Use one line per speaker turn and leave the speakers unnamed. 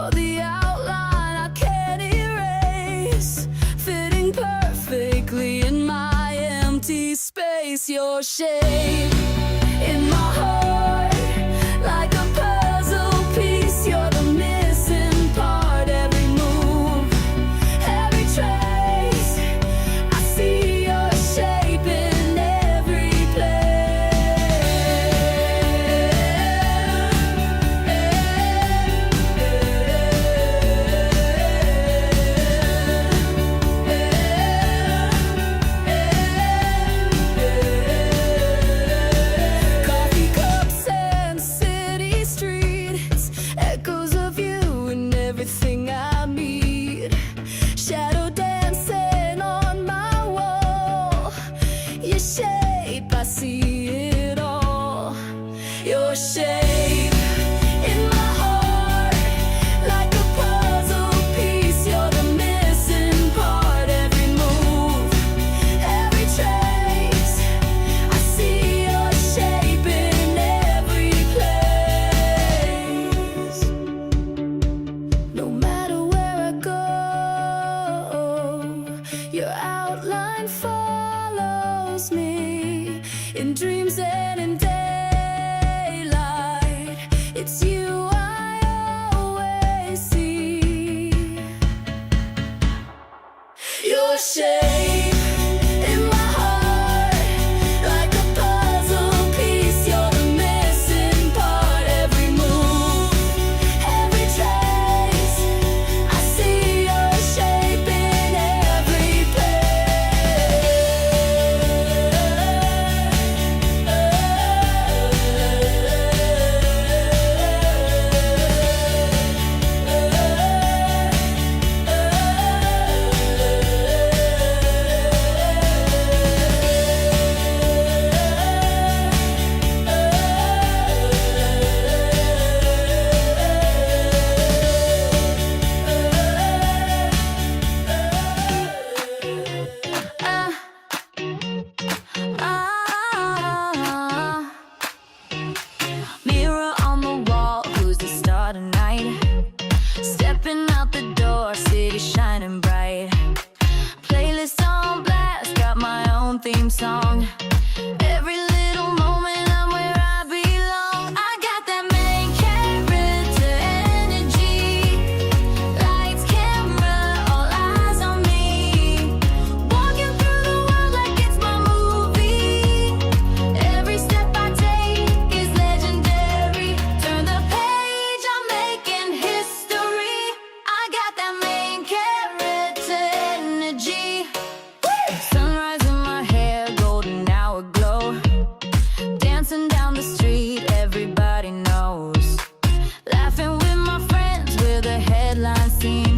You're the outline I can't erase, fitting perfectly in my empty space. Your shape in my heart, like a puzzle piece. You're the missing part. Every move, every trace, I see your shape in every Coffee cups and city streets, echoes of you and everything I meet. Shadow dancing on my wall, your shape, I see it all. Your shape in my heart, like a puzzle piece. You're the missing part. Every move, every trace, I see your shape in every place. No matter where I go, your outline follows me in dreams and in daylight. It's you I always see. Your shape in my heart, like a puzzle piece. You're the missing part. Every move, every trace, I see your shape in every Mirror on the wall, who's the star tonight? Stepping out the door, city shining bright. Playlist on blast, got my own theme song. Every little moment I'm where I belong. I got that main character energy. Lights, camera, all eyes on me. Walking through the world like it's my movie. Every step I take is legendary. Turn the page, I'm making history. I got that main character energy. Sunrise in my hair, golden hour glow. Dancing down the street, everybody knows. Laughing with my friends, we're the headline scene.